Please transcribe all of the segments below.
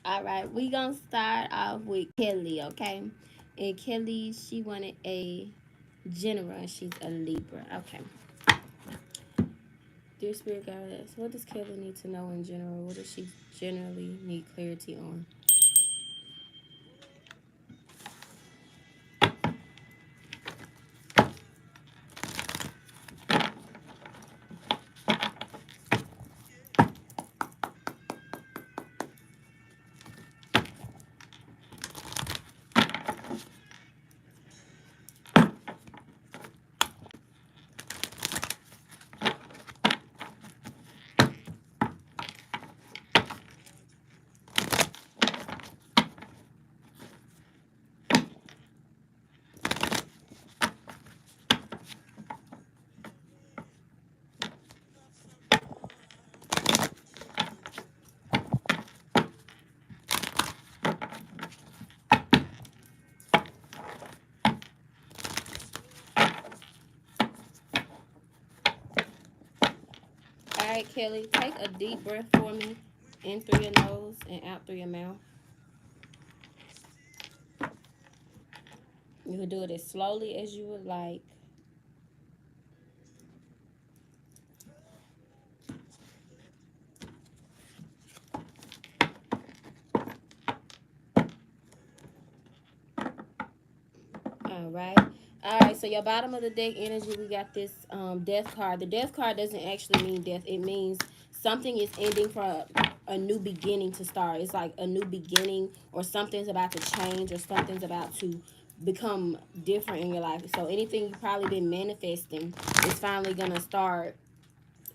All right, we gonna start off with Kelly, okay? And Kelly, she wanted a general, and she's a Libra. Okay. Dear Spirit Guides, what does Kelly need to know in general? What does she generally need clarity on? All right, Kelly, take a deep breath for me. In through your nose and out through your mouth. You can do it as slowly as you would like. All right. All right, so your bottom of the deck energy, we got this death card. The death card doesn't actually mean death. It means something is ending for a new beginning to start. It's like a new beginning, or something's about to change, or something's about to become different in your life. So anything you've probably been manifesting is finally going to start.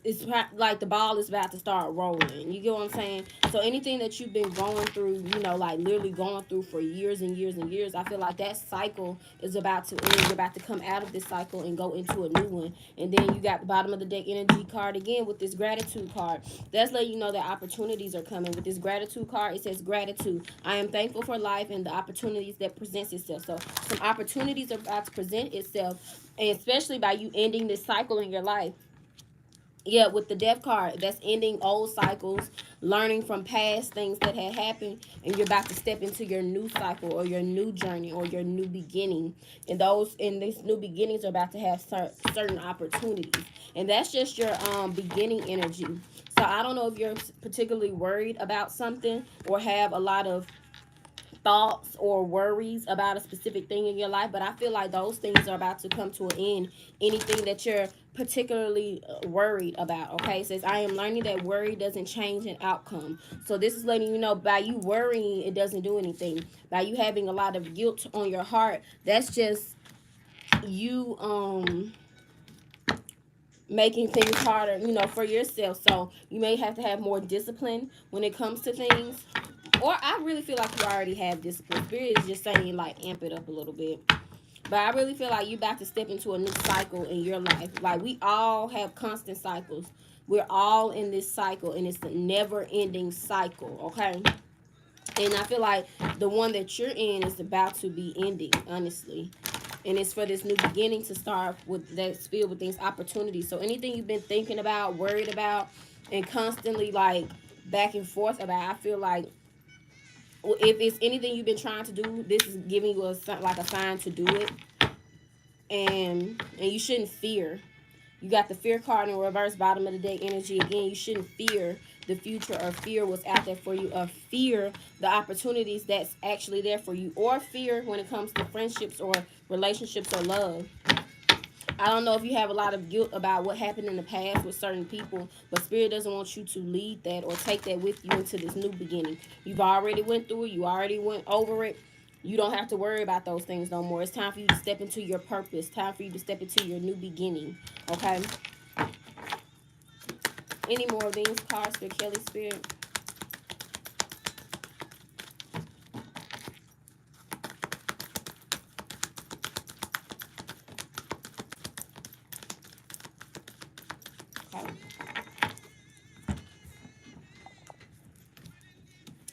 It's like the ball is about to start rolling. You get what I'm saying? So anything that you've been going through, you know, like literally going through for years and years and years, I feel like that cycle is about to end. You're about to come out of this cycle and go into a new one. And then you got the bottom of the deck energy card again with this gratitude card. That's letting you know that opportunities are coming. With this gratitude card, it says gratitude. I am thankful for life and the opportunities that presents itself. So some opportunities are about to present itself, and especially by you ending this cycle in your life. Yeah, with the death card, that's ending old cycles, learning from past things that had happened, and you're about to step into your new cycle, or your new journey, or your new beginning. And these new beginnings are about to have certain opportunities, and that's just your beginning energy. So I don't know if you're particularly worried about something, or have a lot of thoughts or worries about a specific thing in your life, but I feel like those things are about to come to an end. Anything that you're particularly worried about, okay? It says, I am learning that worry doesn't change an outcome. So this is letting you know, by you worrying, it doesn't do anything. By you having a lot of guilt on your heart, that's just you making things harder, you know, for yourself. So you may have to have more discipline when it comes to things. Or I really feel like you already have discipline. Spirit is just saying, like, amp it up a little bit. But I really feel like you about to step into a new cycle in your life. Like, we all have constant cycles. We're all in this cycle, and it's a never-ending cycle, okay? And I feel like the one that you're in is about to be ending, honestly. And it's for this new beginning to start with, that's filled with these opportunities. So anything you've been thinking about, worried about, and constantly, like, back and forth about, I feel like if it's anything you've been trying to do, this is giving you like a sign to do it. And you shouldn't fear. You got the fear card in reverse, bottom of the deck energy again. You shouldn't fear the future, or fear what's out there for you, or fear the opportunities that's actually there for you, or fear when it comes to friendships or relationships or love. I don't know if you have a lot of guilt about what happened in the past with certain people, but Spirit doesn't want you to lead that or take that with you into this new beginning. You've already went through it. You already went over it. You don't have to worry about those things no more. It's time for you to step into your purpose. Time for you to step into your new beginning. Okay? Any more of these cards for Kelley Spirit? Okay.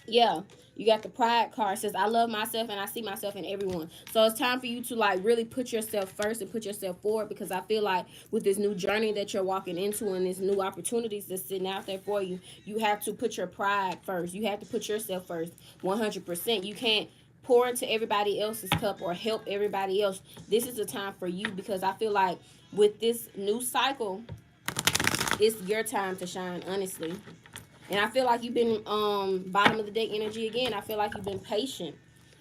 Yeah, you got the pride card. It says, I love myself and I see myself in everyone. So it's time for you to like really put yourself first and put yourself forward, because I feel like with this new journey that you're walking into and these new opportunities that's sitting out there for you, you have to put your pride first. You have to put yourself first 100%. You can't pour into everybody else's cup or help everybody else. This is the time for you, because I feel like with this new cycle, it's your time to shine, honestly. And I feel like you've been bottom of the deck energy again. I feel like you've been patient.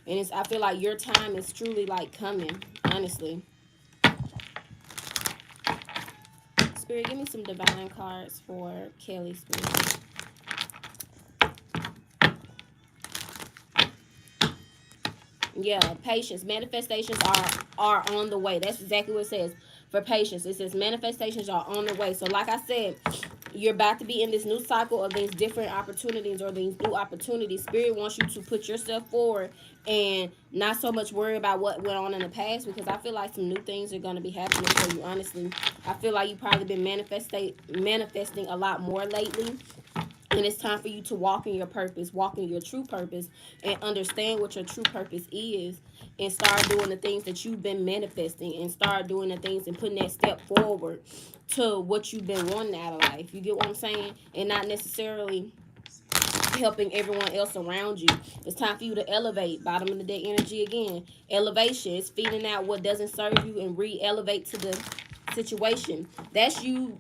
And I feel like your time is truly like coming, honestly. Spirit, give me some divine cards for Kelley, Spirit. Yeah, patience. Manifestations are on the way. That's exactly what it says for patience. It says manifestations are on the way. So like I said, you're about to be in this new cycle of these different opportunities or these new opportunities. Spirit wants you to put yourself forward and not so much worry about what went on in the past, because I feel like some new things are going to be happening for you, honestly. I feel like you've probably been manifesting a lot more lately. And it's time for you to walk in your purpose, walk in your true purpose, and understand what your true purpose is, and start doing the things that you've been manifesting, and start doing the things and putting that step forward to what you've been wanting out of life. You get what I'm saying? And not necessarily helping everyone else around you. It's time for you to elevate. Bottom of the day energy again. Elevation is feeding out what doesn't serve you and re-elevate to the situation. That's you.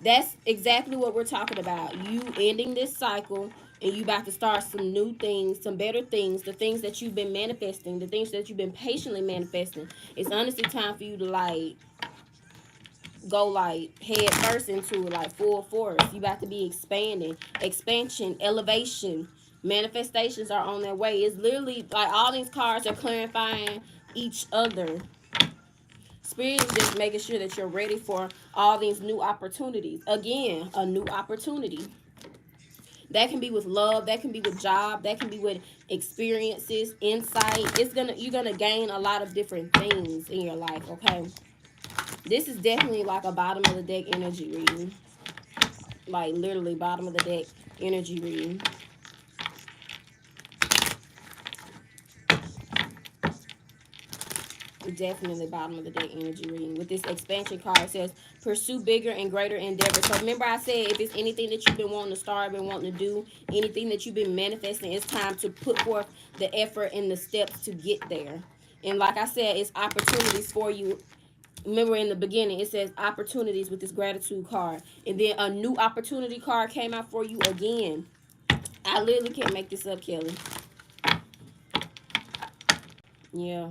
That's exactly what we're talking about. You ending this cycle, and you about to start some new things, some better things, the things that you've been manifesting, the things that you've been patiently manifesting. It's honestly time for you to like go like head first into it, like full force. You about to be expanding, expansion, elevation. Manifestations are on their way. It's literally like all these cards are clarifying each other. Spirit is just making sure that you're ready for all these new opportunities. Again, a new opportunity. That can be with love, that can be with job, that can be with experiences, insight. You're gonna gain a lot of different things in your life, okay? This is definitely like a bottom of the deck energy reading. Like literally bottom of the deck energy reading. Definitely bottom of the deck energy reading. With this expansion card, it says pursue bigger and greater endeavors. So remember I said, if it's anything that you've been wanting to start, been wanting to do, anything that you've been manifesting, it's time to put forth the effort and the steps to get there. And like I said, it's opportunities for you. Remember in the beginning, it says opportunities with this gratitude card. And then a new opportunity card came out for you again. I literally can't make this up, Kelley. Yeah.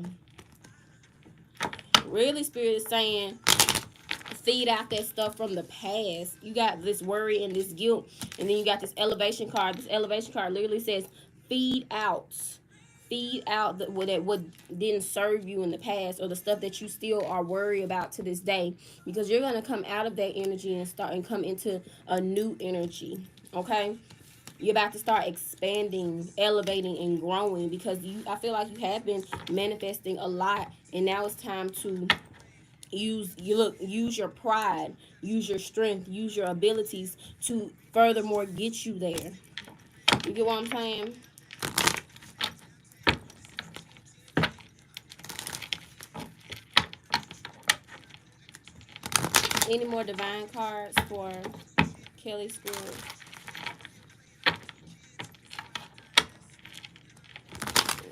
Really, Spirit is saying feed out that stuff from the past. You got this worry and this guilt, and then you got this elevation card. This elevation card literally says feed out. Feed out what didn't serve you in the past, or the stuff that you still are worried about to this day, because you're going to come out of that energy and start and come into a new energy. Okay, you're about to start expanding, elevating, and growing, because I feel like you have been manifesting a lot, and now it's time to use your pride, use your strength, use your abilities to furthermore get you there. You get what I'm saying? Any more divine cards for Kelley, Spirit?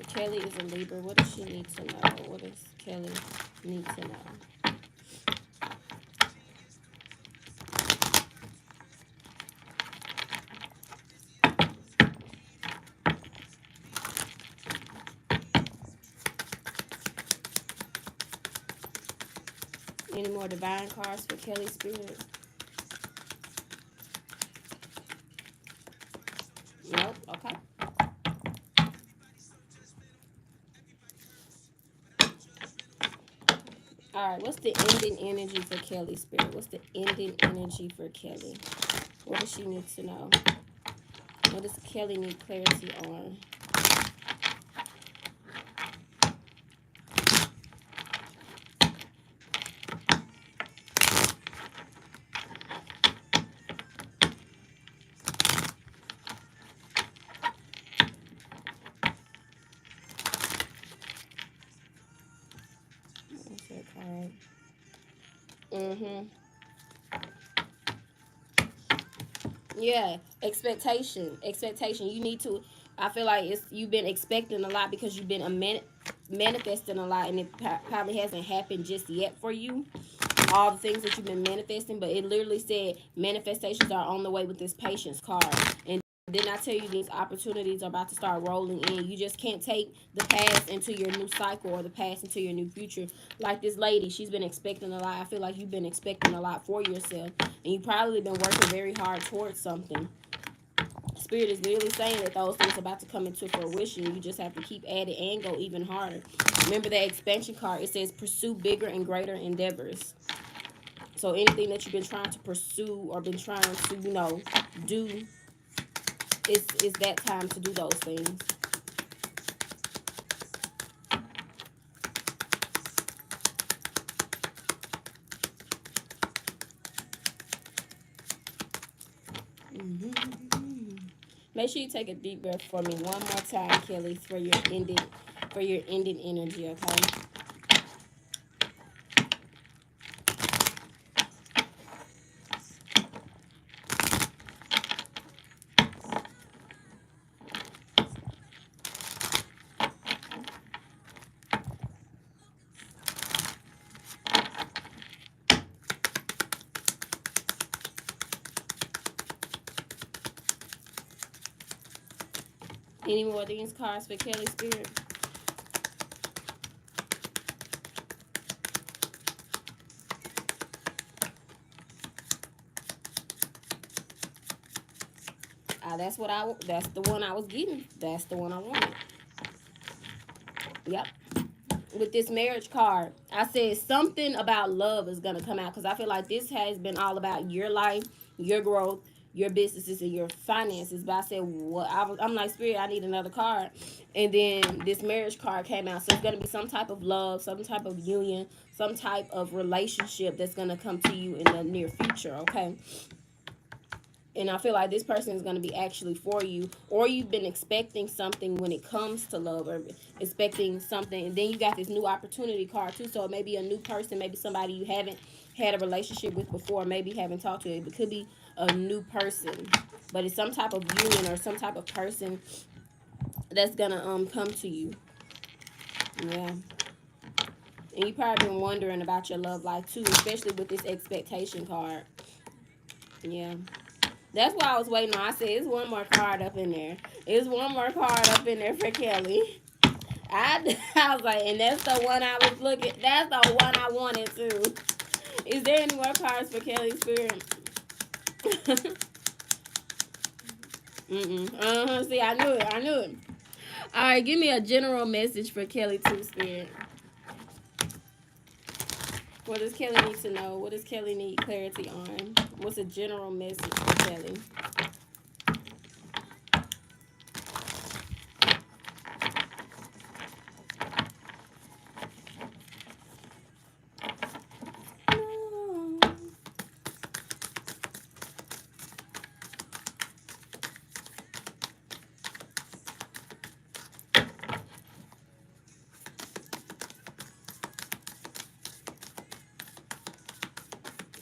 Kelley is a Libra. What does she need to know? What does Kelley need to know? Any more divine cards for Kelley, Spirit? Nope. Okay. All right. What's the ending energy for Kelley, Spirit? What's the ending energy for Kelley? What does she need to know? What does Kelley need clarity on? Mm-hmm. Yeah, expectation. You need to. I feel like it's you've been expecting a lot because you've been manifesting a lot, and it probably hasn't happened just yet for you. All the things that you've been manifesting, but it literally said manifestations are on the way with this patience card. And didn't I tell you these opportunities are about to start rolling in? You just can't take the past into your new cycle or the past into your new future. Like this lady, she's been expecting a lot. I feel like you've been expecting a lot for yourself, and you probably been working very hard towards something. Spirit is literally saying that those things are about to come into fruition. You just have to keep at it and go even harder. Remember that expansion card. It says pursue bigger and greater endeavors. So anything that you've been trying to pursue or been trying to, do, it's that time to do those things. Mm-hmm. Make sure you take a deep breath for me one more time, Kelley, for your ending energy, okay? Any more of these cards for Kelley, Spirit? That's the one I was getting. That's the one I wanted. Yep. With this marriage card, I said something about love is gonna come out because I feel like this has been all about your life, your growth, your businesses, and your finances. But I said, what? I'm like, Spirit, I need another card, and then this marriage card came out. So it's gonna be some type of love, some type of union, some type of relationship that's gonna come to you in the near future. Okay. And I feel like this person is going to be actually for you, or you've been expecting something when it comes to love, or expecting something, and then you got this new opportunity card too. So it may be a new person, maybe somebody you haven't had a relationship with before, maybe haven't talked to. It could be a new person, but it's some type of union or some type of person that's gonna come to you. Yeah. And you probably been wondering about your love life too, especially with this expectation card. Yeah. That's why I was waiting on. I said, it's one more card up in there. It's one more card up in there for Kelley. I was like, and that's the one I was looking. That's the one I wanted too. Is there any more cards for Kelley, Spirit? See, I knew it. I knew it. All right, give me a general message for Kelley too, Spirit. What does Kelley need to know? What does Kelley need clarity on? What's a general message for Kelley?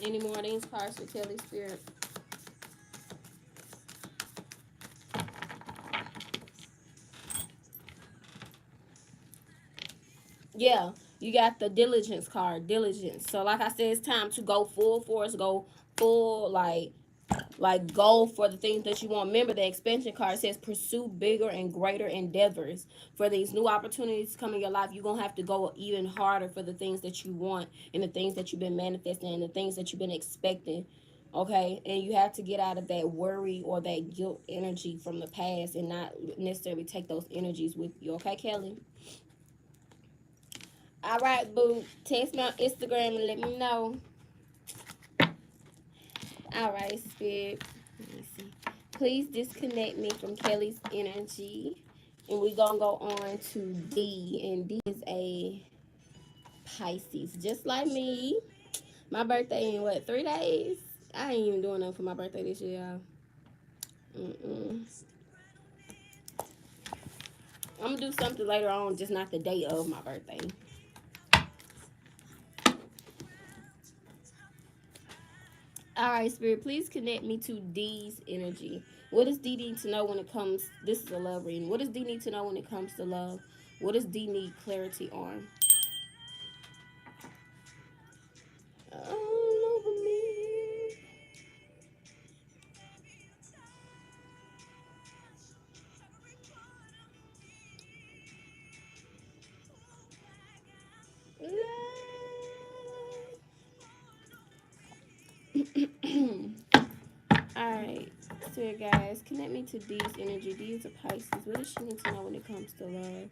Any more of these cards for Kelley, Spirit? Yeah, you got the diligence card, diligence. So like I said, it's time to go full force, go full like go for the things that you want. Remember the expansion card says pursue bigger and greater endeavors. For these new opportunities to come in your life, you're gonna have to go even harder for the things that you want and the things that you've been manifesting and the things that you've been expecting. Okay, and you have to get out of that worry or that guilt energy from the past and not necessarily take those energies with you. Okay, Kelley? All right, boo. Text me on Instagram and let me know. All right, Spirit. Let me see. Please disconnect me from Kelley's energy. And we're going to go on to D. And D is a Pisces. Just like me. My birthday in what, 3 days? I ain't even doing nothing for my birthday this year, y'all. I'm going to do something later on, just not the day of my birthday. All right, Spirit, please connect me to D's energy. What does D need to know when it comes? This is a love reading. What does D need to know when it comes to love? What does D need clarity on? All over me. Alright, so guys, connect me to D's energy. D is a Pisces. What does she need to know when it comes to love?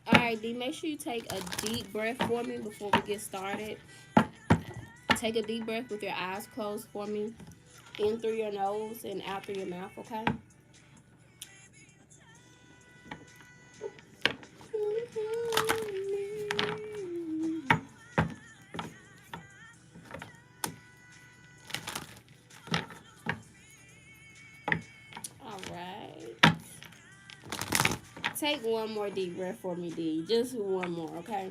Alright, D, make sure you take a deep breath for me before we get started. Take a deep breath with your eyes closed for me. In through your nose and out through your mouth, okay? Alright. Take one more deep breath for me, D. Just one more, okay?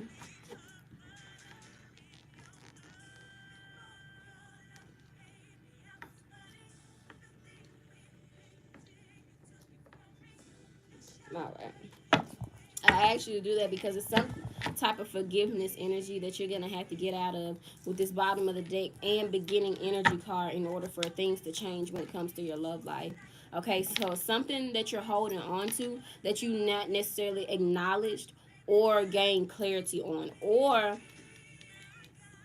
Alright. I asked you to do that because it's some type of forgiveness energy that you're going to have to get out of with this bottom of the deck and beginning energy card in order for things to change when it comes to your love life. Okay, so something that you're holding on to that you not necessarily acknowledged or gained clarity on, or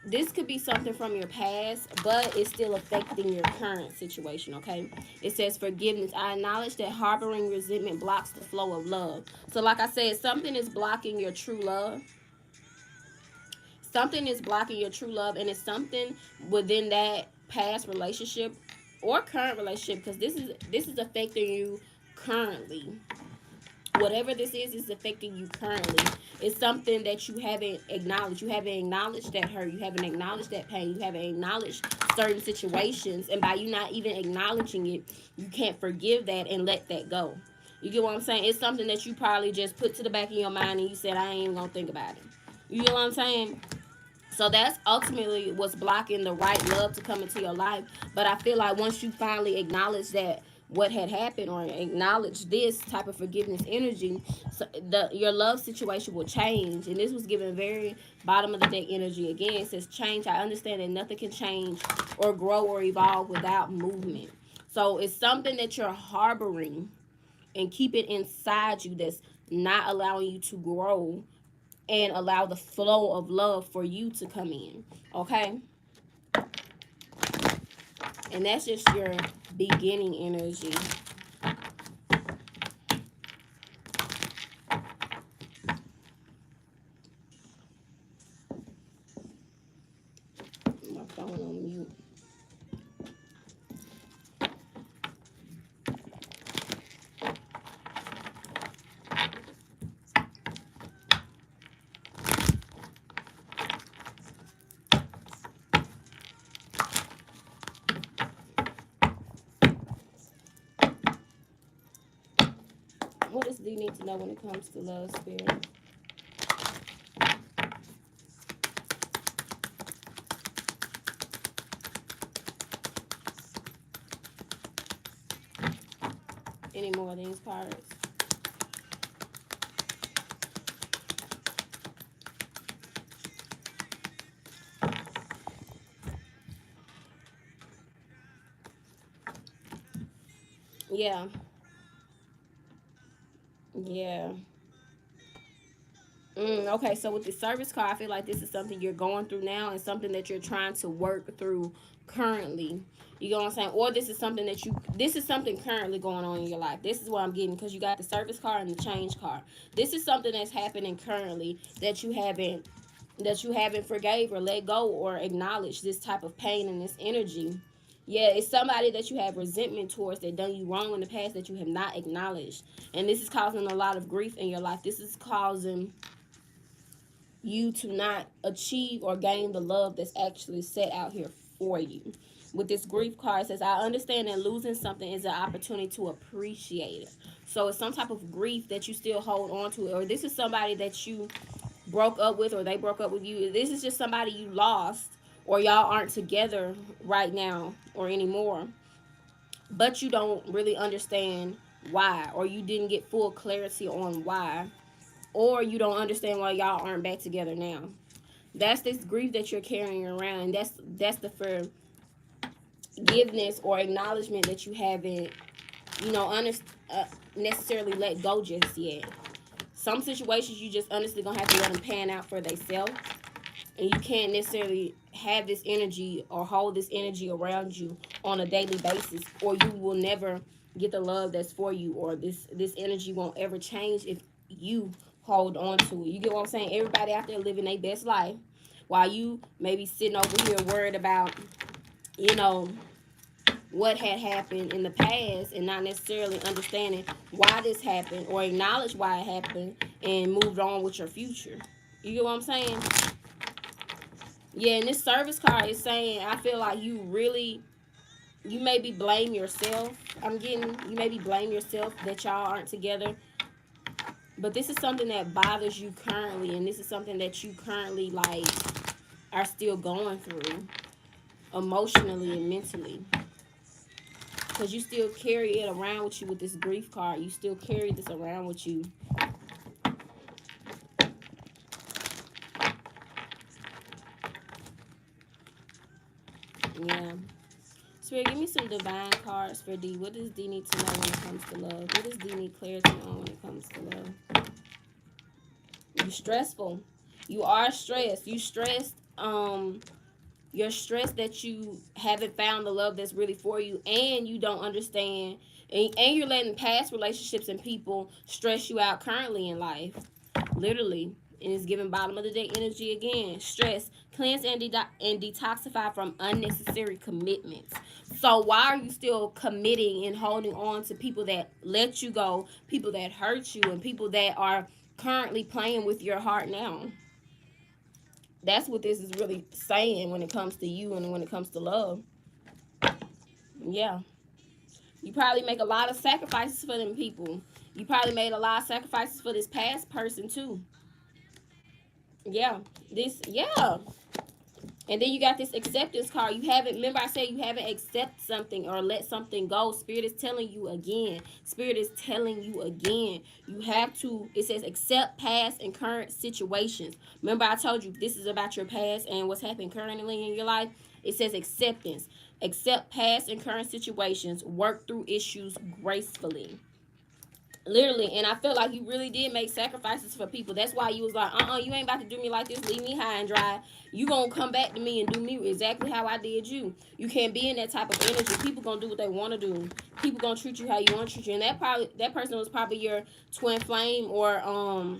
this could be something from your past, but it's still affecting your current situation, okay? It says forgiveness. I acknowledge that harboring resentment blocks the flow of love. So like I said, something is blocking your true love. Something is blocking your true love, and it's something within that past relationship or current relationship, because this is affecting you currently. Whatever this is affecting you currently. It's something that you haven't acknowledged. You haven't acknowledged that hurt. You haven't acknowledged that pain. You haven't acknowledged certain situations. And by you not even acknowledging it, you can't forgive that and let that go. You get what I'm saying? It's something that you probably just put to the back of your mind and you said, I ain't even going to think about it. You get what I'm saying? So that's ultimately what's blocking the right love to come into your life. But I feel like once you finally acknowledge that what had happened, or acknowledge this type of forgiveness energy, so your love situation will change. And this was given very bottom of the deck energy. Again, it says change. I understand that nothing can change or grow or evolve without movement. So it's something that you're harboring and keep it inside you that's not allowing you to grow and allow the flow of love for you to come in. Okay? And that's just your beginning energy. My phone on mute. What does D need to know when it comes to love, Spirit? Any more of these cards? Yeah. Yeah. Okay, so with the service card, I feel like this is something you're going through now and something that you're trying to work through currently. You know what I'm saying? Or this is something currently going on in your life. This is what I'm getting, because you got the service card and the change card. This is something that's happening currently that you haven't forgave or let go or acknowledged this type of pain and this energy. Yeah, it's somebody that you have resentment towards that done you wrong in the past that you have not acknowledged. And this is causing a lot of grief in your life. This is causing you to not achieve or gain the love that's actually set out here for you. With this grief card, it says, I understand that losing something is an opportunity to appreciate it. So it's some type of grief that you still hold on to, or this is somebody that you broke up with, or they broke up with you. This is just somebody you lost, or y'all aren't together right now or anymore, but you don't really understand why, or you didn't get full clarity on why, or you don't understand why y'all aren't back together now. That's this grief that you're carrying around, and that's the forgiveness or acknowledgement that you haven't, you know, necessarily let go just yet. Some situations you just honestly gonna have to let them pan out for themselves, and you can't necessarily have this energy or hold this energy around you on a daily basis, or you will never get the love that's for you, or this energy won't ever change if you hold on to it. You get what I'm saying? Everybody out there living their best life while you maybe sitting over here worried about, you know, what had happened in the past, and not necessarily understanding why this happened or acknowledge why it happened and moved on with your future. You get what I'm saying? Yeah, and this service card is saying, I feel like you maybe blame yourself. You maybe blame yourself that y'all aren't together. But this is something that bothers you currently, and this is something that you currently, like, are still going through emotionally and mentally. Because you still carry it around with you with this grief card. You still carry this around with you. Yeah. Spirit, give me some divine cards for D. What does D need to know when it comes to love? What does D need clarity on when it comes to love? You're stressful. You are stressed. You're stressed that you haven't found the love that's really for you, and you don't understand, and you're letting past relationships and people stress you out currently in life. Literally. And it's giving bottom of the day energy again. Stress. Cleanse and detoxify from unnecessary commitments. So why are you still committing and holding on to people that let you go, people that hurt you, and people that are currently playing with your heart now? That's what this is really saying when it comes to you and when it comes to love. Yeah. You probably make a lot of sacrifices for them people. You probably made a lot of sacrifices for this past person too. Yeah. Yeah. And then you got this acceptance card. You haven't, remember I said you haven't accepted something or let something go. Spirit is telling you again. Spirit is telling you again. You have to, it says accept past and current situations. Remember I told you this is about your past and what's happening currently in your life. It says acceptance. Accept past and current situations. Work through issues gracefully. Literally, and I felt like you really did make sacrifices for people. That's why you was like, you ain't about to do me like this. Leave me high and dry. You gonna come back to me and do me exactly how I did you. You can't be in that type of energy. People gonna do what they want to do. People gonna treat you how you want to treat you. And that person was probably your twin flame, or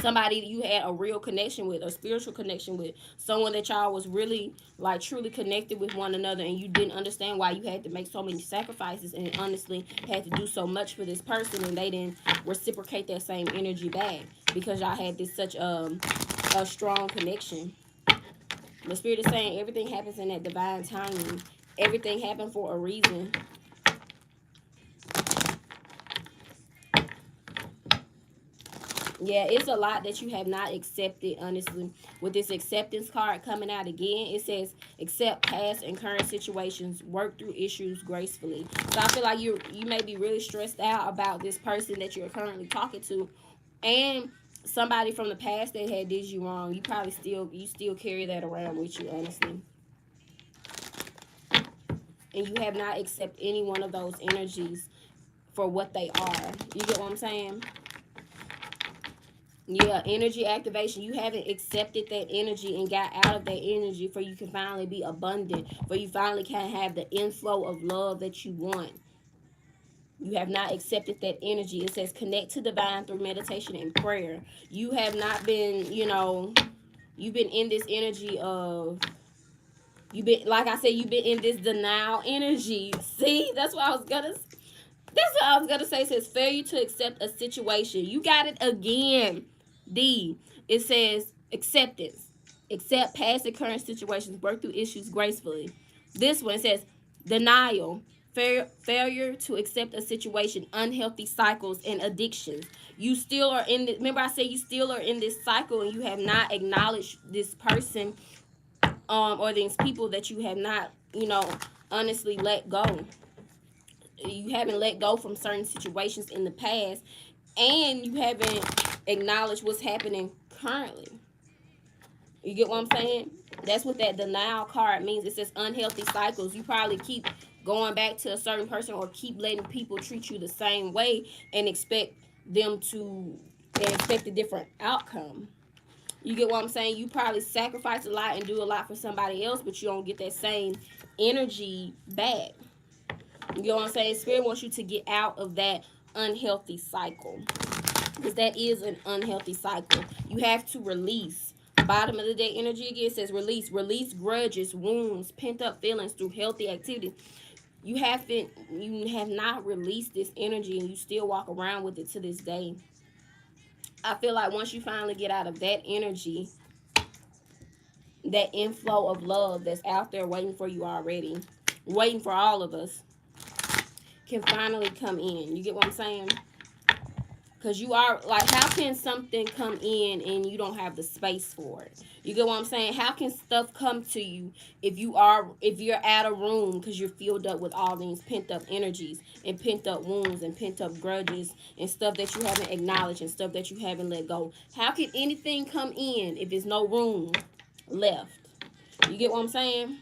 somebody you had a real connection with, a spiritual connection with, someone that y'all was really like truly connected with one another, and you didn't understand why you had to make so many sacrifices and honestly had to do so much for this person, and they didn't reciprocate that same energy back because y'all had this such a strong connection. The spirit is saying everything happens in that divine timing. Everything happened for a reason. Yeah, it's a lot that you have not accepted, honestly. With this acceptance card coming out again, it says accept past and current situations, work through issues gracefully. So I feel like you may be really stressed out about this person that you're currently talking to, and somebody from the past that had did you wrong. You still carry that around with you, honestly. And you have not accepted any one of those energies for what they are. You get what I'm saying? Yeah, energy activation. You haven't accepted that energy and got out of that energy for you can finally be abundant, for you finally can have the inflow of love that you want. You have not accepted that energy. It says connect to divine through meditation and prayer. You have not been, you've been in this energy of You been, like I said, you been in this denial energy. See, that's what I was gonna say. It says failure to accept a situation. You got it again. D. It says acceptance. Accept past and current situations. Work through issues gracefully. This one says denial. Failure to accept a situation. Unhealthy cycles and addictions. You still are in the, remember I said you still are in this cycle and you have not acknowledged this person, or these people that you have not, honestly let go. You haven't let go from certain situations in the past, and you haven't acknowledged what's happening currently. You get what I'm saying? That's what that denial card means. It says unhealthy cycles. You probably keep going back to a certain person or keep letting people treat you the same way and expect them to and expect a different outcome. You get what I'm saying? You probably sacrifice a lot and do a lot for somebody else, but you don't get that same energy back. You know what I'm saying? Spirit wants you to get out of that unhealthy cycle, because that is an unhealthy cycle. You have to release. Bottom of the day energy again says release. Release grudges, wounds, pent up feelings through healthy activity. You have not released this energy and you still walk around with it to this day. I feel like once you finally get out of that energy, that inflow of love that's out there waiting for you already, waiting for all of us, can finally come in. You get what I'm saying? Because you are like, how can something come in and you don't have the space for it? You get what I'm saying? How can stuff come to you if you're at a room because you're filled up with all these pent up energies and pent up wounds and pent up grudges and stuff that you haven't acknowledged and stuff that you haven't let go? How can anything come in if there's no room left? You get what I'm saying?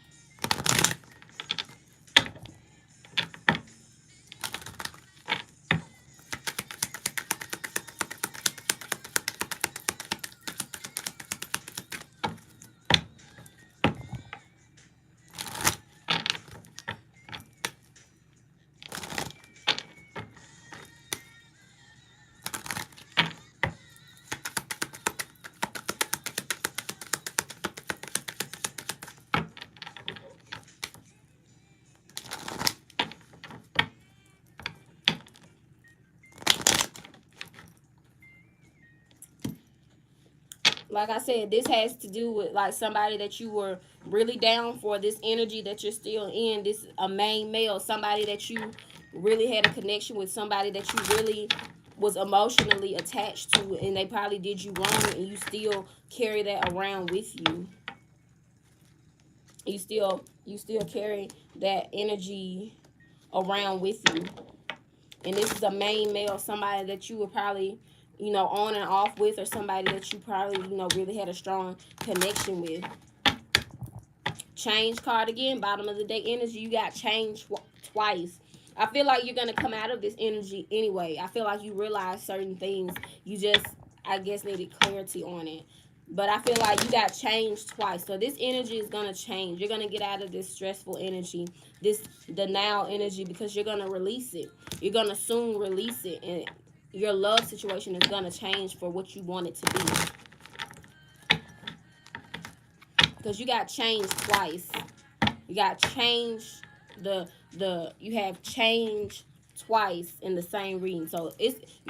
Like I said, this has to do with like somebody that you were really down for, this energy that you're still in, this a main male, somebody that you really had a connection with, somebody that you really was emotionally attached to, and they probably did you wrong and you still carry that around with you. You still carry that energy around with you. And this is a main male, somebody that you were probably, on and off with, or somebody that you probably, really had a strong connection with. Change card again, bottom of the day energy. You got change twice. I feel like you're going to come out of this energy anyway. I feel like you realize certain things. You just, I guess, needed clarity on it. But I feel like you got changed twice. So this energy is going to change. You're going to get out of this stressful energy, this denial energy, because you're going to release it. You're going to soon release it. And your love situation is going to change for what you want it to be. Because you got changed twice. You got changed you have changed twice in the same reading. So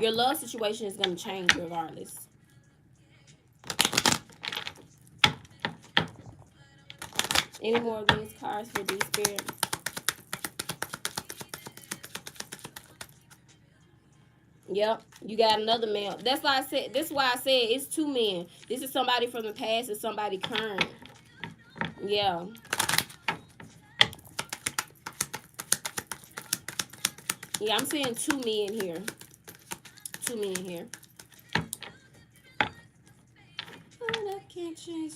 your love situation is going to change regardless. Any more of these cards for these spirits? Yep, you got another male. That's why I said. This is why I said it's two men. This is somebody from the past and somebody current. Yeah. Yeah, I'm seeing two men here. Two men here. But I can't change.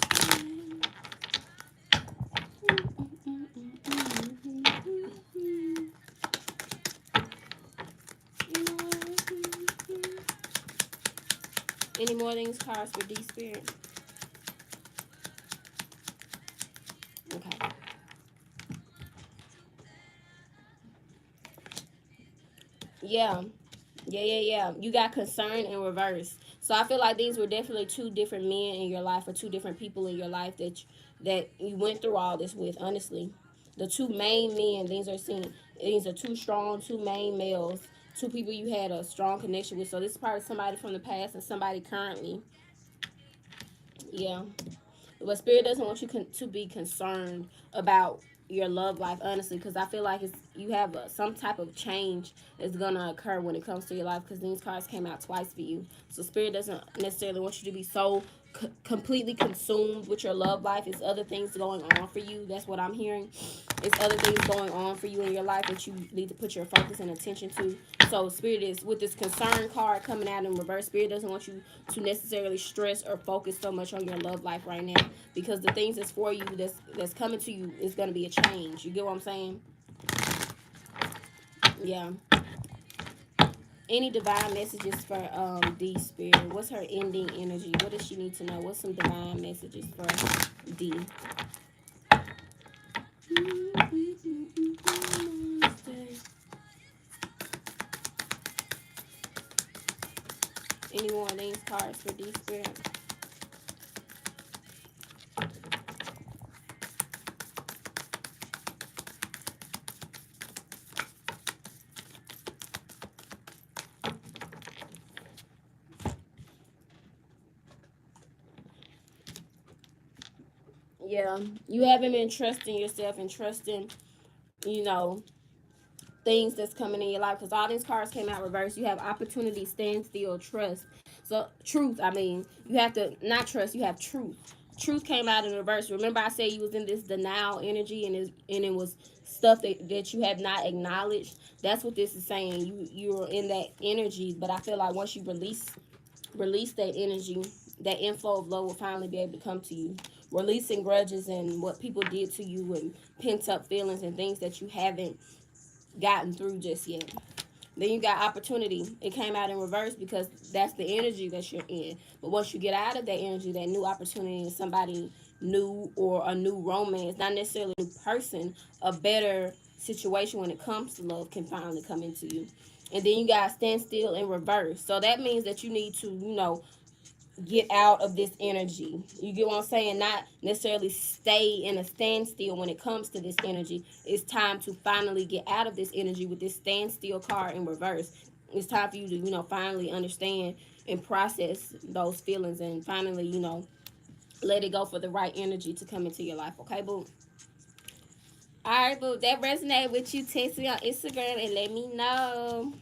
Any more of these cards for D Spirit? Okay. Yeah. Yeah. You got concern in reverse. So I feel like these were definitely two different men in your life, or two different people in your life that you went through all this with. Honestly, the two main men, these are seen. These are two strong, two main males, two people you had a strong connection with. So this is probably somebody from the past and somebody currently. Yeah. But spirit doesn't want you to be concerned about your love life, honestly, because I feel like you have some type of change that's gonna occur when it comes to your life, because these cards came out twice for you. So spirit doesn't necessarily want you to be so completely consumed with your love life. It's other things going on for you. That's what I'm hearing. It's other things going on for you in your life that you need to put your focus and attention to. So spirit is, with this concern card coming out in reverse, spirit doesn't want you to necessarily stress or focus so much on your love life right now, because the things that's for you, that's coming to you, is going to be a change. You get what I'm saying? Yeah. Any divine messages for D spirit? What's her ending energy? What does she need to know? What's some divine messages for D? Any more of these cards for D spirit? Yeah, you haven't been trusting yourself and trusting, you know, things that's coming in your life, because all these cards came out reverse. You have opportunity, stand still, trust. So truth, I mean, you have to not trust, you have truth. Truth came out in reverse. Remember I said you was in this denial energy, and it was stuff that you have not acknowledged. That's what this is saying. You're in that energy, but I feel like once you release that energy, that inflow of love will finally be able to come to you. Releasing grudges and what people did to you, and pent up feelings and things that you haven't gotten through just yet. Then you got opportunity. It came out in reverse because that's the energy that you're in. But once you get out of that energy, that new opportunity is somebody new, or a new romance, not necessarily a new person, a better situation when it comes to love can finally come into you. And then you got stand still in reverse. So that means that you need to, get out of this energy. You get what I'm saying? Not necessarily stay in a standstill when it comes to this energy. It's time to finally get out of this energy with this standstill card in reverse. It's time for you to, finally understand and process those feelings, and finally, let it go for the right energy to come into your life. Okay, boo? All right, boo. That resonated with you, text me on Instagram and let me know.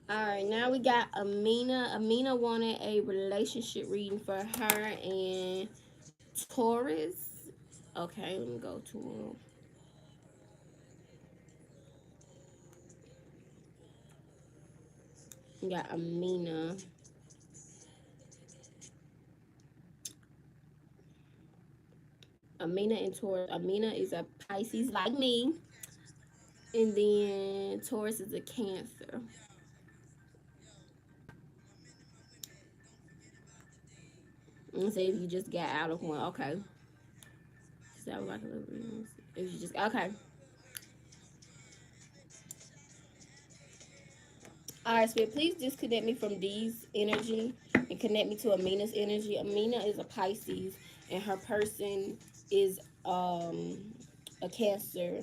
All right, now we got Aminah. Aminah wanted a relationship reading for her and Taurus. Okay, let me go to we got Aminah. Aminah and Taurus. Aminah is a Pisces like me, and then Taurus is a Cancer. And say if you just got out of one, okay. Sounds like a little bit. If you just okay. All right, Spirit, please disconnect me from D's energy and connect me to Aminah's energy. Aminah is a Pisces, and her person is a Cancer.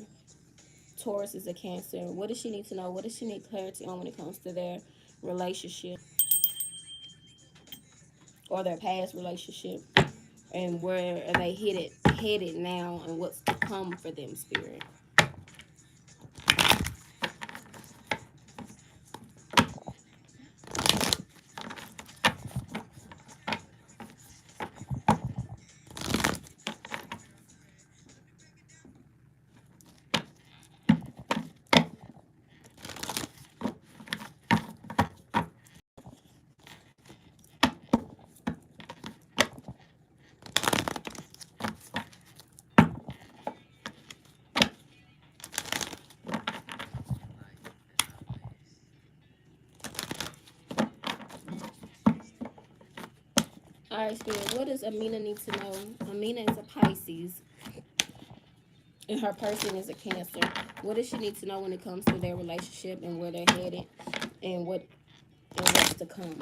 Taurus is a Cancer. What does she need to know? What does she need clarity on when it comes to their relationship or their past relationship, and where are they headed now, and what's to come for them, Spirit? right, Spirit. What does Aminah need to know? Aminah is a Pisces, and her person is a Cancer. What does she need to know when it comes to their relationship and where they're headed, and what's to come?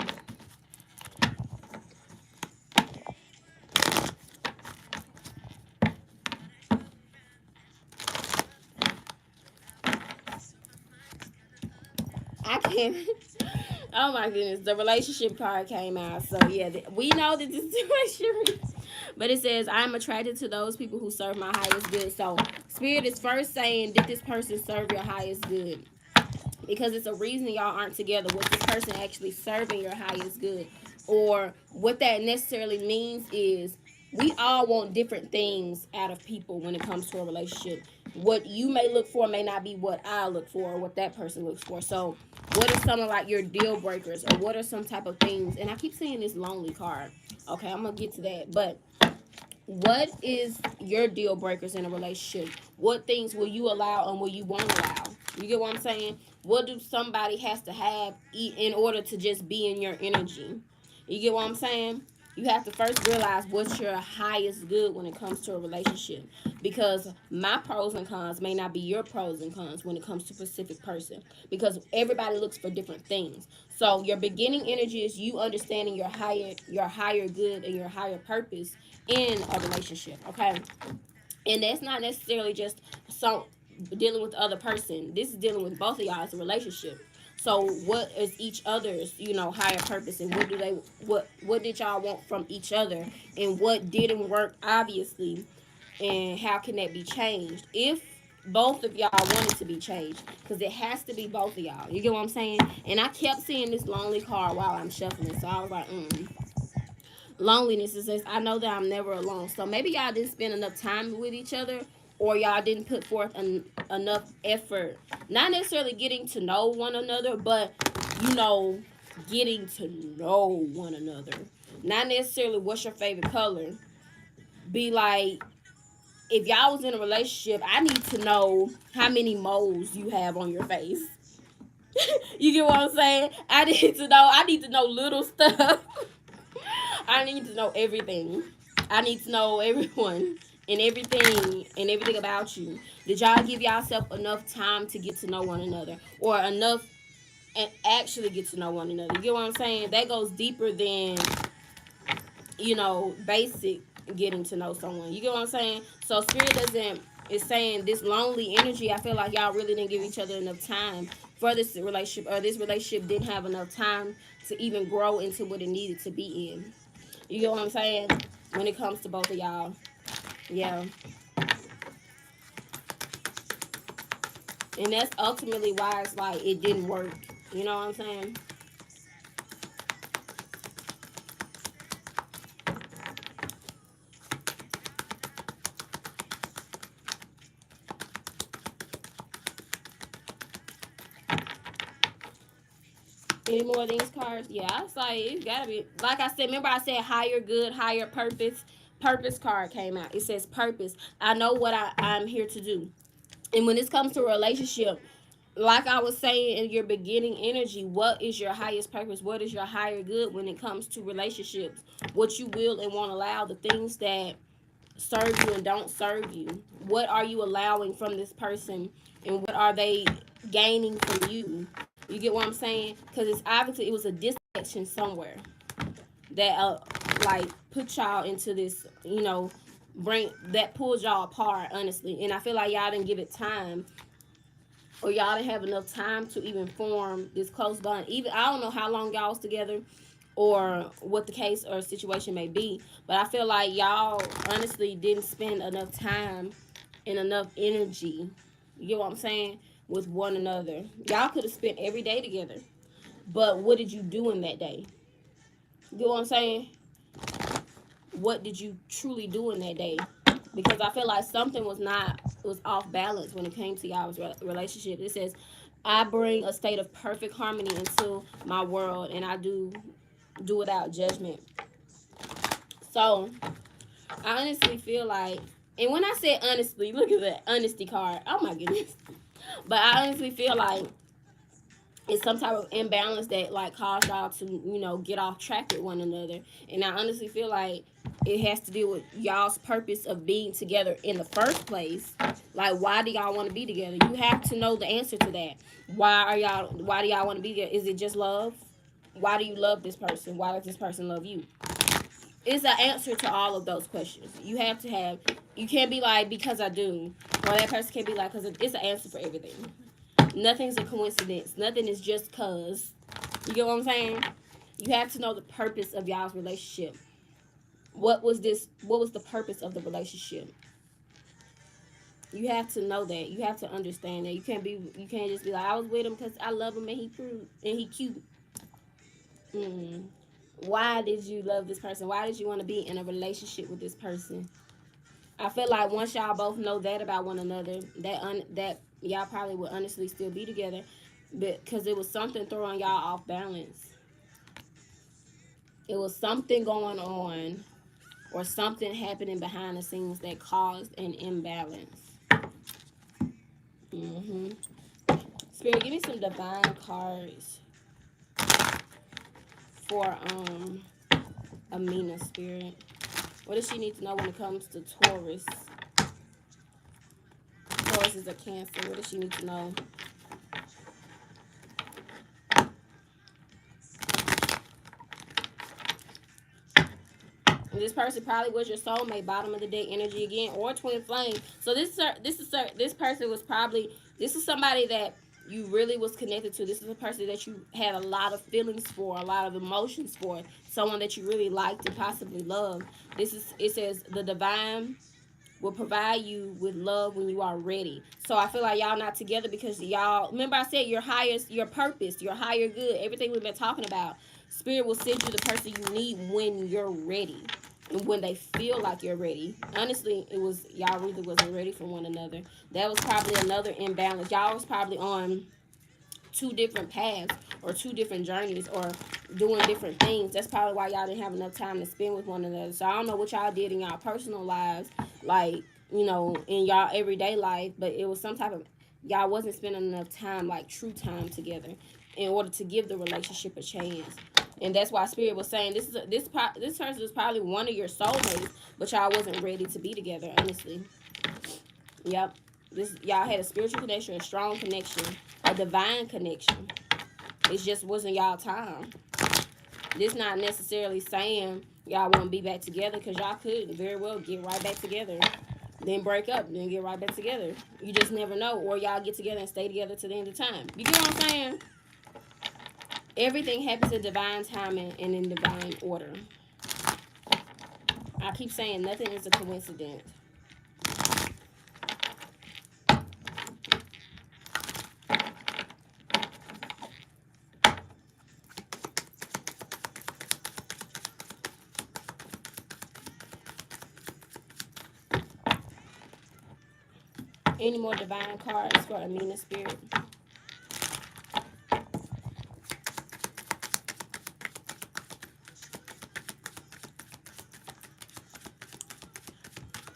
I can't. Oh my goodness, the relationship card came out. So yeah, we know that this situation. But it says, I'm attracted to those people who serve my highest good. So Spirit is first saying, did this person serve your highest good? Because it's a reason y'all aren't together. Was this person actually serving your highest good? Or what that necessarily means is, we all want different things out of people when it comes to a relationship. What you may look for may not be what I look for, or what that person looks for. So what are some of like your deal breakers, or what are some type of things? And I keep saying this lonely card. Okay, I'm gonna get to that. But what is your deal breakers in a relationship? What things will you allow and will you won't allow? You get what I'm saying? What do somebody has to have in order to just be in your energy? You get what I'm saying? You have to first realize what's your highest good when it comes to a relationship. Because my pros and cons may not be your pros and cons when it comes to a specific person. Because everybody looks for different things. So your beginning energy is you understanding your higher good and your higher purpose in a relationship. Okay. And that's not necessarily just so dealing with the other person. This is dealing with both of y'all as a relationship. So what is each other's, higher purpose, and what did y'all want from each other, and what didn't work, obviously, and how can that be changed if both of y'all wanted to be changed? Because it has to be both of y'all. You get what I'm saying? And I kept seeing this lonely card while I'm shuffling, so I was like, loneliness. It says, I know that I'm never alone. So maybe y'all didn't spend enough time with each other, or y'all didn't put forth enough effort, not necessarily getting to know one another, but getting to know one another. Not necessarily what's your favorite color. Be like, if y'all was in a relationship, I need to know how many moles you have on your face. You get what I'm saying? I need to know little stuff. I need to know everything. I need to know everyone and everything about you. Did y'all give yourself enough time to get to know one another, or enough and actually get to know one another? You get what I'm saying? That goes deeper than basic getting to know someone. You get what I'm saying? So Spirit doesn't is saying this lonely energy. I feel like y'all really didn't give each other enough time for this relationship, or this relationship didn't have enough time to even grow into what it needed to be in. You get what I'm saying? When it comes to both of y'all. Yeah. And that's ultimately why it's like it didn't work. You know what I'm saying? Any more of these cards? Yeah, I was like, it gotta be. Like I said, remember I said higher good, higher purpose. Purpose card came out. It says purpose. I know what I'm here to do. And when this comes to a relationship, like I was saying in your beginning energy, what is your highest purpose? What is your higher good when it comes to relationships? What you will and won't allow, the things that serve you and don't serve you. What are you allowing from this person, and what are they gaining from you? You get what I'm saying? Because it's obviously it was a disconnection somewhere that like put y'all into this, bring that pulled y'all apart, honestly. And I feel like y'all didn't give it time, or y'all didn't have enough time to even form this close bond. Even I don't know how long y'all was together, or what the case or situation may be, but I feel like y'all honestly didn't spend enough time and enough energy. You get what I'm saying? With one another. Y'all could have spent every day together, but what did you do in that day? You get what I'm saying? What did you truly do in that day? Because I feel like something was off balance when it came to y'all's relationship. It says, I bring a state of perfect harmony into my world, and I do without judgment. So I honestly feel like, and when I say honestly, look at that honesty card. Oh my goodness. But I honestly feel like It's some type of imbalance that like caused y'all to, get off track with one another. And I honestly feel like it has to do with y'all's purpose of being together in the first place. Like, why do y'all want to be together? You have to know the answer to that. Why do y'all want to be together? Is it just love? Why do you love this person? Why does this person love you? It's an answer to all of those questions. You can't be like, because I do. Or that person can't be like, because it's an answer for everything. Nothing's a coincidence. Nothing is just cause. You get what I'm saying? You have to know the purpose of y'all's relationship. What was the purpose of the relationship? You have to know that. You have to understand that. You can't just be like, I was with him because I love him and he cute. Mm. Why did you love this person? Why did you want to be in a relationship with this person? I feel like once y'all both know that about one another, that y'all probably would honestly still be together, because it was something throwing y'all off balance. It was something going on, or something happening behind the scenes that caused an imbalance. Spirit, give me some divine cards for Aminah, Spirit. What does she need to know when it comes to Taurus? Taurus is a Cancer. What does she need to know? And this person probably was your soulmate, bottom of the day energy again, or twin flame. So this person was probably, this is somebody that you really was connected to. This is a person that you had a lot of feelings for, a lot of emotions for, someone that you really liked and possibly loved. It says the divine will provide you with love when you are ready. So I feel like y'all not together because y'all, remember I said your purpose, your higher good, everything we've been talking about. Spirit will send you the person you need when you're ready and when they feel like you're ready. Honestly, it was y'all really wasn't ready for one another. That was probably another imbalance. Y'all was probably on two different paths or two different journeys or doing different things. That's probably why y'all didn't have enough time to spend with one another. So I don't know what y'all did in y'all personal lives, like, in y'all everyday life, but it was some type of, y'all wasn't spending enough time, like true time together, in order to give the relationship a chance. And that's why Spirit was saying this person is probably one of your soulmates, but y'all wasn't ready to be together, honestly. Yep. Y'all had a spiritual connection, a strong connection, a divine connection. It just wasn't y'all time. This not necessarily saying y'all won't be back together, because y'all could very well get right back together, then break up, then get right back together. You just never know. Or y'all get together and stay together to the end of time. You get what I'm saying? Everything happens in divine timing and in divine order. I keep saying nothing is a coincidence. Any more divine cards for Aminah, Spirit?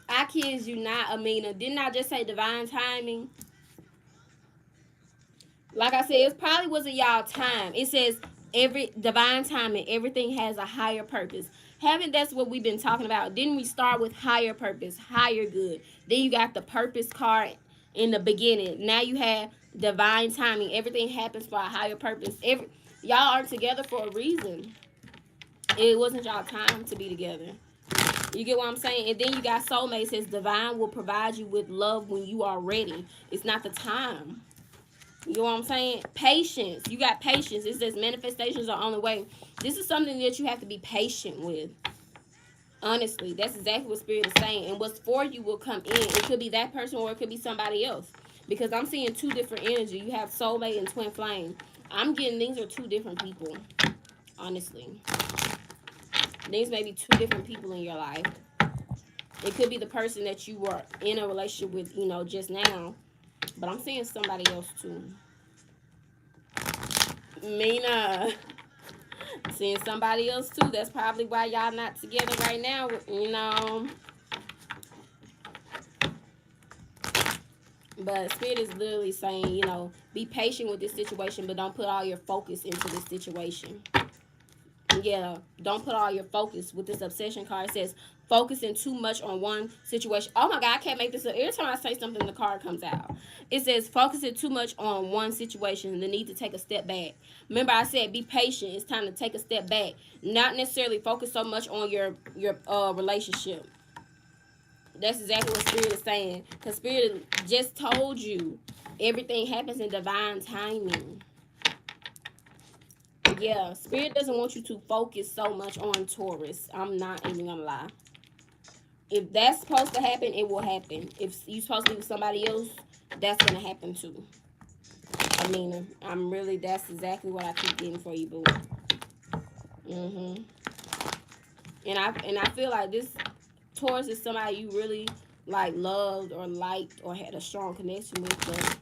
I kid you not, Aminah. Didn't I just say divine timing? Like I said, it probably wasn't y'all time. It says every divine timing, everything has a higher purpose. Haven't That's what we've been talking about. Didn't we start with higher purpose, higher good? Then you got the purpose card in the beginning. Now you have divine timing. Everything happens for a higher purpose. Y'all are together for a reason. It wasn't y'all time to be together. You get what I'm saying? And then you got soulmates. It says divine will provide you with love when you are ready. It's not the time. You know what I'm saying? Patience. You got patience. It says manifestations are on the way. This is something that you have to be patient with. Honestly, that's exactly what Spirit is saying. And what's for you will come in. It could be that person or it could be somebody else. Because I'm seeing two different energy. You have soulmate and twin flame. I'm getting these are two different people. Honestly. These may be two different people in your life. It could be the person that you were in a relationship with, just now. But I'm seeing somebody else too. Mina. Seeing somebody else too. That's probably why y'all not together right now. But Spirit is literally saying, you know, be patient with this situation, but don't put all your focus into this situation. Yeah, don't put all your focus with this obsession card. It says focusing too much on one situation. Oh my God, I can't make this up. Every time I say something, the card comes out. It says focusing too much on one situation, the need to take a step back. Remember, I said be patient. It's time to take a step back. Not necessarily focus so much on your relationship. That's exactly what Spirit is saying. Because Spirit just told you everything happens in divine timing. Yeah, Spirit doesn't want you to focus so much on Taurus. I'm not even gonna lie. If that's supposed to happen, it will happen. If you're supposed to be with somebody else, that's gonna happen too. Aminah, that's exactly what I keep getting for you, boo. Mhm. And I feel like this Taurus is somebody you really like loved or liked or had a strong connection with, but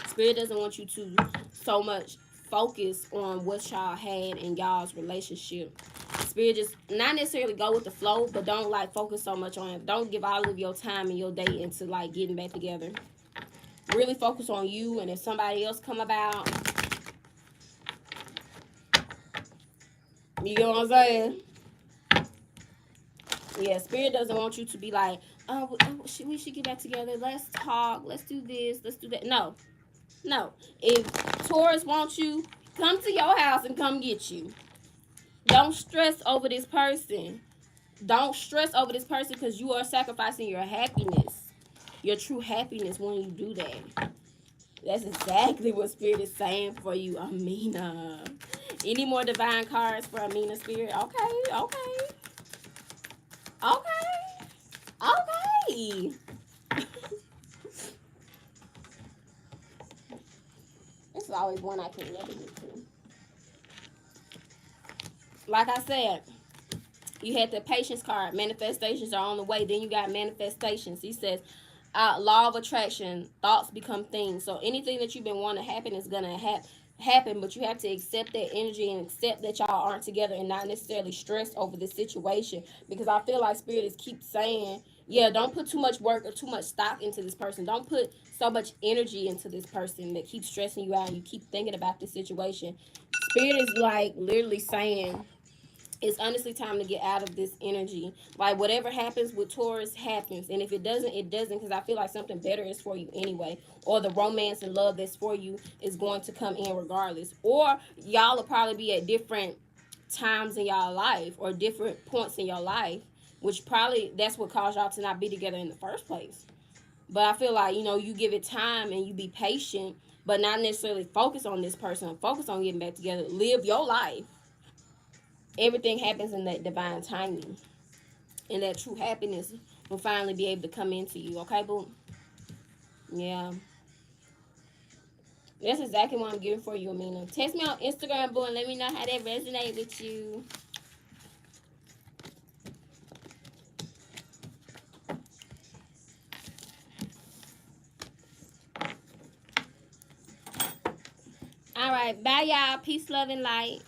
Spirit doesn't want you to so much focus on what y'all had in y'all's relationship. Spirit just not necessarily go with the flow, but don't like focus so much on it. Don't give all of your time and your day into like getting back together. Really focus on you, and if somebody else come about, you get what I'm saying? Yeah, Spirit doesn't want you to be like, oh, we should get back together. Let's talk. Let's do this. Let's do that. No, no. If Taurus wants you, come to your house and come get you. Don't stress over this person. Don't stress over this person because you are sacrificing your happiness, your true happiness when you do that. That's exactly what Spirit is saying for you, Aminah. Any more divine cards for Aminah, Spirit? Okay, okay, okay, okay. This is always one I can never get to. Like I said, you had the patience card. Manifestations are on the way. Then you got manifestations. He says, law of attraction, thoughts become things. So anything that you've been wanting to happen is gonna happen, but you have to accept that energy and accept that y'all aren't together and not necessarily stress over the situation. Because I feel like Spirit is keep saying, yeah, don't put too much work or too much stock into this person. Don't put so much energy into this person that keeps stressing you out and you keep thinking about this situation. Spirit is like literally saying it's honestly time to get out of this energy. Like whatever happens with Taurus happens, and if it doesn't, it doesn't. Because I feel like something better is for you anyway, or the romance and love that's for you is going to come in regardless. Or y'all will probably be at different times in y'all life or different points in your life, which probably that's what caused y'all to not be together in the first place. But I feel like you give it time and you be patient, but not necessarily focus on this person. Focus on getting back together. Live your life. Everything happens in that divine timing, and that true happiness will finally be able to come into you. Okay, boo? Yeah. That's exactly what I'm giving for you, Aminah. Text me on Instagram, boo, and let me know how that resonates with you. All right. Bye, y'all. Peace, love, and light.